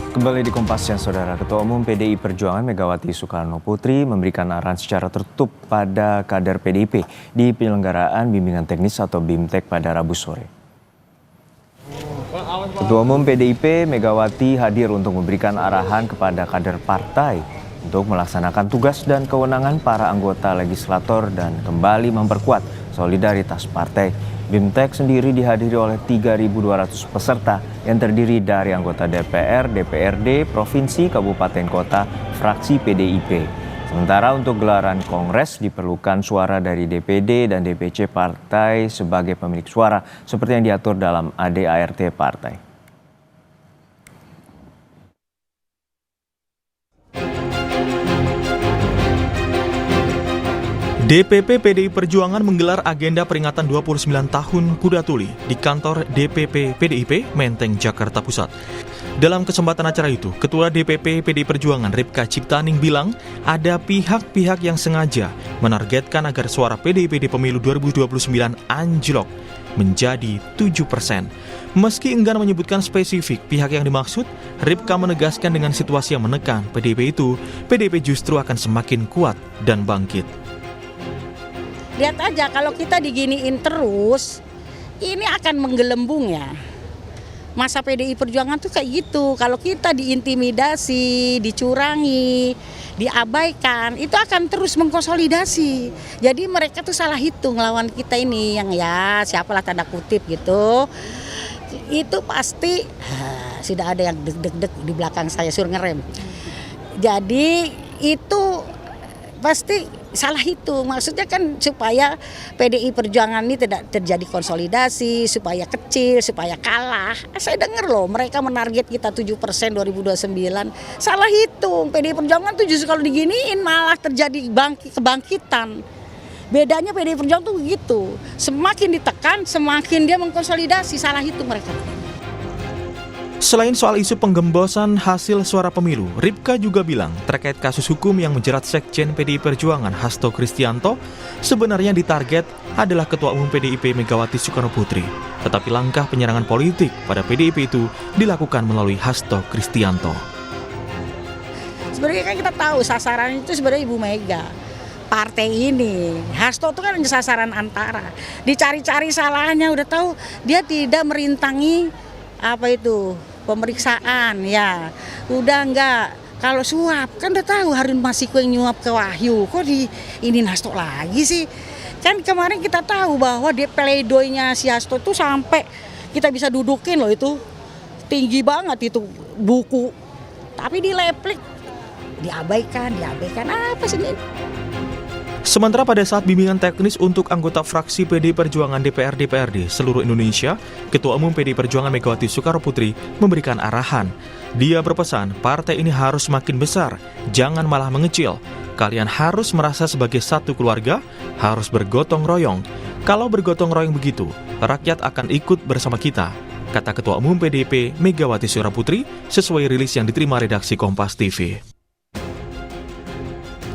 Kembali di Kompas Siang, Saudara. Ketua Umum PDI Perjuangan Megawati Soekarno Putri memberikan arahan secara tertutup pada kader PDIP di penyelenggaraan bimbingan teknis atau BIMTEK pada Rabu sore. Ketua Umum PDIP Megawati hadir untuk memberikan arahan kepada kader partai untuk melaksanakan tugas dan kewenangan para anggota legislator dan kembali memperkuat solidaritas partai. BIMTEK sendiri dihadiri oleh 3.200 peserta yang terdiri dari anggota DPR, DPRD, Provinsi, Kabupaten Kota, fraksi PDIP. Sementara untuk gelaran kongres diperlukan suara dari DPD dan DPC partai sebagai pemilik suara seperti yang diatur dalam ADART partai. DPP PDI Perjuangan menggelar agenda peringatan 29 tahun Kuda Tuli di kantor DPP PDIP Menteng, Jakarta Pusat. Dalam kesempatan acara itu, Ketua DPP PDI Perjuangan Ripka Ciptaning bilang ada pihak-pihak yang sengaja menargetkan agar suara PDIP di pemilu 2029 anjlok menjadi 7%. Meski enggan menyebutkan spesifik pihak yang dimaksud, Ripka menegaskan dengan situasi yang menekan PDIP itu, PDIP justru akan semakin kuat dan bangkit. Lihat aja kalau kita diginiin terus, ini akan menggelembung ya. Masa PDI Perjuangan tuh kayak gitu, kalau kita diintimidasi, dicurangi, diabaikan, itu akan terus mengkonsolidasi. Jadi mereka tuh salah hitung lawan kita ini, yang ya siapalah tanda kutip gitu. Itu pasti sudah ada yang deg-deg di belakang saya suruh ngerem. Jadi itu pasti salah hitung, maksudnya kan supaya PDI Perjuangan ini tidak terjadi konsolidasi, supaya kecil, supaya kalah. Saya dengar loh mereka menarget kita 7% 2029, salah hitung. PDI Perjuangan tuh justru kalau diginiin malah terjadi kebangkitan. Bedanya PDI Perjuangan tuh begitu, semakin ditekan semakin dia mengkonsolidasi, salah hitung mereka. Selain soal isu penggembosan hasil suara pemilu, Ripka juga bilang terkait kasus hukum yang menjerat Sekjen PDI Perjuangan Hasto Kristianto, sebenarnya ditarget adalah Ketua Umum PDIP Megawati Soekarno Putri. Tetapi langkah penyerangan politik pada PDIP itu dilakukan melalui Hasto Kristianto. Sebenarnya kan kita tahu sasaran itu sebenarnya Ibu Mega. Partai ini, Hasto itu kan sasaran antara. Dicari-cari salahnya, udah tahu dia tidak merintangi pemeriksaan ya, udah enggak. Kalau suap kan udah tahu Harun Masiku yang nyuap ke Wahyu, kok ini Hasto lagi sih? Kan kemarin kita tahu bahwa dia pleidoinya si Hasto tuh sampai kita bisa dudukin loh, itu tinggi banget itu buku, tapi dileplik, diabaikan apa sih ini? Sementara pada saat bimbingan teknis untuk anggota fraksi PDI Perjuangan DPR-DPRD seluruh Indonesia, Ketua Umum PDI Perjuangan Megawati Soekarno Putri memberikan arahan. Dia berpesan, partai ini harus makin besar, jangan malah mengecil. Kalian harus merasa sebagai satu keluarga, harus bergotong royong. Kalau bergotong royong begitu, rakyat akan ikut bersama kita, kata Ketua Umum PDIP Megawati Soekarno Putri sesuai rilis yang diterima redaksi Kompas TV.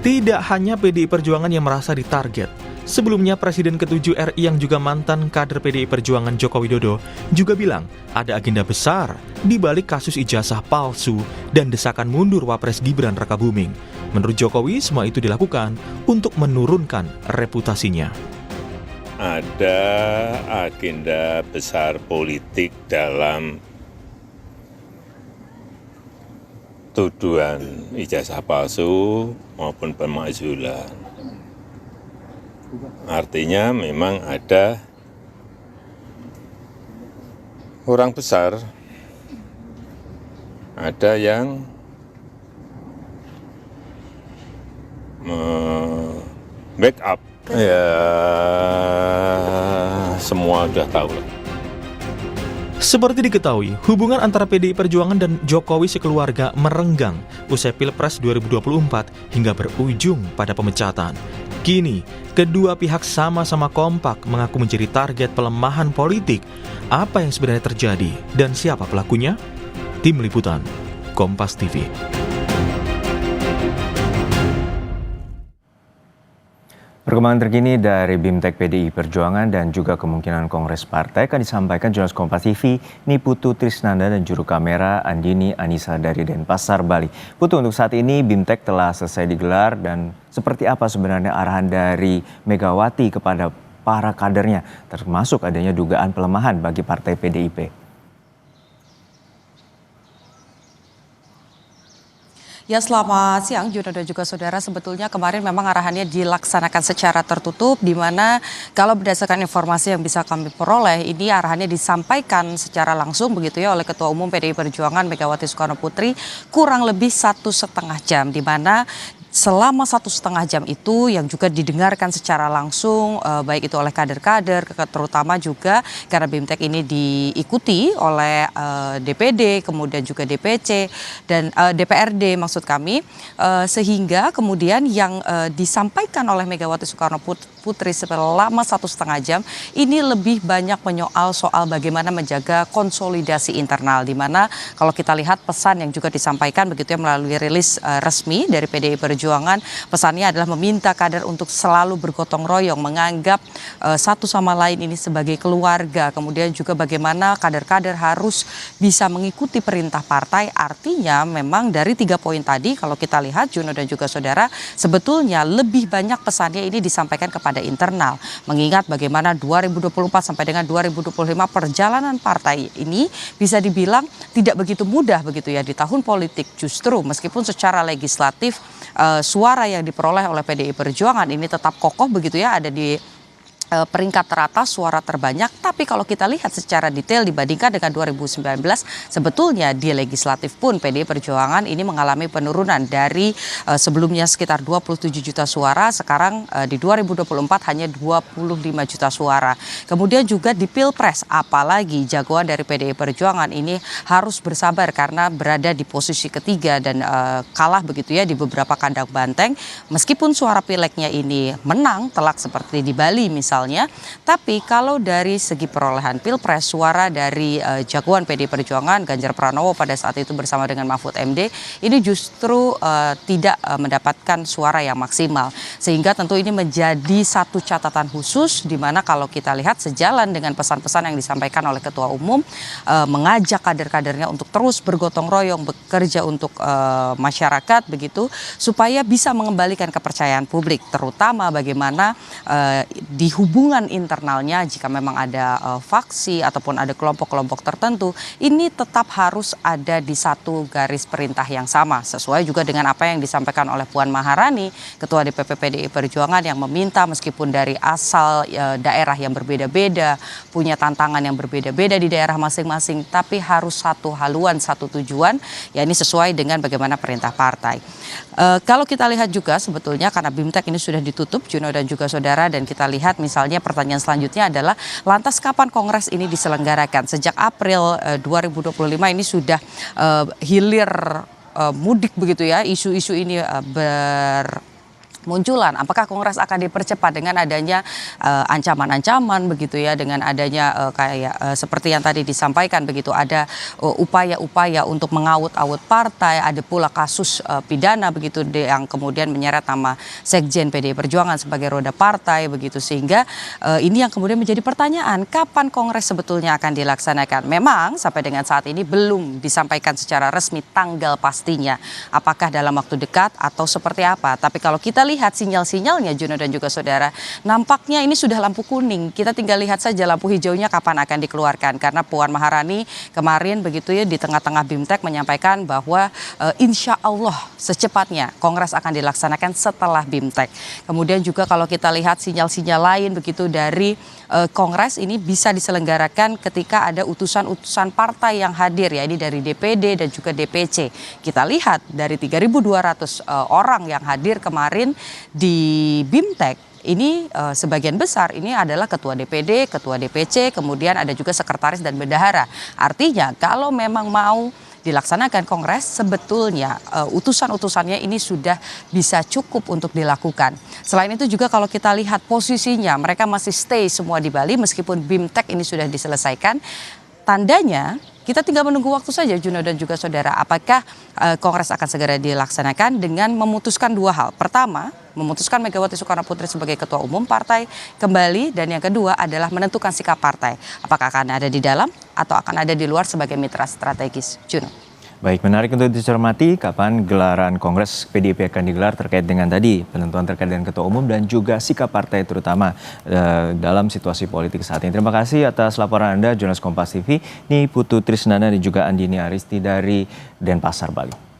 Tidak hanya PDI Perjuangan yang merasa ditarget. Sebelumnya Presiden ke-7 RI yang juga mantan kader PDI Perjuangan Joko Widodo juga bilang ada agenda besar di balik kasus ijazah palsu dan desakan mundur Wapres Gibran Rakabuming. Menurut Jokowi, semua itu dilakukan untuk menurunkan reputasinya. Ada agenda besar politik dalam tuduhan ijazah palsu maupun pemakzulan. Artinya memang ada orang besar, ada yang backup. Ya, semua sudah tahu. Seperti diketahui, hubungan antara PDI Perjuangan dan Jokowi sekeluarga merenggang usai Pilpres 2024 hingga berujung pada pemecatan. Kini, kedua pihak sama-sama kompak mengaku menjadi target pelemahan politik. Apa yang sebenarnya terjadi dan siapa pelakunya? Tim Liputan, Kompas TV. Perkembangan terkini dari BIMTEK PDI Perjuangan dan juga kemungkinan Kongres Partai akan disampaikan jurnalis Kompas TV Niputu Trisnanda dan juru kamera Andini Anissa dari Denpasar, Bali. Putu, untuk saat ini BIMTEK telah selesai digelar dan seperti apa sebenarnya arahan dari Megawati kepada para kadernya, termasuk adanya dugaan pelemahan bagi partai PDIP? Ya, selamat siang Juno dan juga saudara. Sebetulnya kemarin memang arahannya dilaksanakan secara tertutup, di mana kalau berdasarkan informasi yang bisa kami peroleh, ini arahannya disampaikan secara langsung begitu ya oleh Ketua Umum PDI Perjuangan Megawati Soekarno Putri kurang lebih 1,5 jam, di mana selama 1,5 jam itu yang juga didengarkan secara langsung baik itu oleh kader-kader, terutama juga karena BIMTEK ini diikuti oleh DPD, kemudian juga DPC dan DPRD maksud kami, sehingga kemudian yang disampaikan oleh Megawati Soekarno Putri selama 1,5 jam ini lebih banyak menyoal soal bagaimana menjaga konsolidasi internal, di mana kalau kita lihat pesan yang juga disampaikan begitu ya melalui rilis resmi dari PDI Perjuangan, pesannya adalah meminta kader untuk selalu bergotong royong, menganggap satu sama lain ini sebagai keluarga, kemudian juga bagaimana kader-kader harus bisa mengikuti perintah partai. Artinya memang dari 3 poin tadi kalau kita lihat Juno dan juga saudara, sebetulnya lebih banyak pesannya ini disampaikan kepada internal, mengingat bagaimana 2024 sampai dengan 2025 perjalanan partai ini bisa dibilang tidak begitu mudah begitu ya di tahun politik. Justru meskipun secara legislatif suara yang diperoleh oleh PDI Perjuangan ini tetap kokoh begitu ya, ada di peringkat teratas suara terbanyak, tapi kalau kita lihat secara detail dibandingkan dengan 2019, sebetulnya di legislatif pun PDI Perjuangan ini mengalami penurunan dari sebelumnya sekitar 27 juta suara, sekarang di 2024 hanya 25 juta suara. Kemudian juga di Pilpres, apalagi jagoan dari PDI Perjuangan ini harus bersabar karena berada di posisi ketiga dan kalah begitu ya di beberapa kandang banteng, meskipun suara pileknya ini menang telak seperti di Bali misalnya. Tapi kalau dari segi perolehan Pilpres, suara dari jagoan PDI Perjuangan Ganjar Pranowo pada saat itu bersama dengan Mahfud MD ini justru tidak mendapatkan suara yang maksimal, sehingga tentu ini menjadi satu catatan khusus, di mana kalau kita lihat sejalan dengan pesan-pesan yang disampaikan oleh Ketua Umum, mengajak kader-kadernya untuk terus bergotong royong bekerja untuk masyarakat begitu, supaya bisa mengembalikan kepercayaan publik, terutama bagaimana di hubungan internalnya jika memang ada faksi ataupun ada kelompok-kelompok tertentu, ini tetap harus ada di satu garis perintah yang sama, sesuai juga dengan apa yang disampaikan oleh Puan Maharani, Ketua DPP PDI Perjuangan, yang meminta meskipun dari asal daerah yang berbeda-beda, punya tantangan yang berbeda-beda di daerah masing-masing, tapi harus satu haluan, satu tujuan, ya ini sesuai dengan bagaimana perintah partai. Kalau kita lihat juga sebetulnya karena BIMTEK ini sudah ditutup Juno dan juga saudara, dan kita lihat misalnya pertanyaan selanjutnya adalah lantas kapan Kongres ini diselenggarakan? Sejak April 2025 ini sudah hilir mudik begitu ya, isu-isu ini munculan. Apakah Kongres akan dipercepat dengan adanya ancaman-ancaman begitu ya, dengan adanya seperti yang tadi disampaikan begitu, ada upaya-upaya untuk mengaut-aut partai, ada pula kasus pidana begitu yang kemudian menyeret nama Sekjen PDI Perjuangan sebagai roda partai begitu, sehingga ini yang kemudian menjadi pertanyaan, kapan Kongres sebetulnya akan dilaksanakan? Memang sampai dengan saat ini belum disampaikan secara resmi tanggal pastinya, apakah dalam waktu dekat atau seperti apa. Tapi kalau kita lihat sinyal-sinyalnya Juno dan juga saudara, nampaknya ini sudah lampu kuning. Kita tinggal lihat saja lampu hijaunya kapan akan dikeluarkan, karena Puan Maharani kemarin begitu ya di tengah-tengah BIMTEK menyampaikan bahwa insya Allah secepatnya Kongres akan dilaksanakan setelah BIMTEK. Kemudian juga kalau kita lihat sinyal-sinyal lain begitu dari Kongres ini bisa diselenggarakan ketika ada utusan-utusan partai yang hadir, ya ini dari DPD dan juga DPC. Kita lihat dari 3.200 orang yang hadir kemarin di BIMTEK ini sebagian besar ini adalah ketua DPD, ketua DPC, kemudian ada juga sekretaris dan bendahara. Artinya kalau memang mau dilaksanakan Kongres, sebetulnya utusan-utusannya ini sudah bisa cukup untuk dilakukan. Selain itu juga kalau kita lihat posisinya, mereka masih stay semua di Bali meskipun BIMTEK ini sudah diselesaikan. Tandanya kita tinggal menunggu waktu saja Juno dan juga saudara, apakah Kongres akan segera dilaksanakan dengan memutuskan dua hal. Pertama, memutuskan Megawati Soekarnoputri sebagai ketua umum partai kembali, dan yang kedua adalah menentukan sikap partai. Apakah akan ada di dalam atau akan ada di luar sebagai mitra strategis. Juno. Baik, menarik untuk dicermati kapan gelaran Kongres PDIP akan digelar terkait dengan tadi penentuan terkait dengan ketua umum dan juga sikap partai terutama dalam situasi politik saat ini. Terima kasih atas laporan Anda, jurnalis Kompas TV, ini Putu Trisnanda dan juga Andini Aristi dari Denpasar, Bali.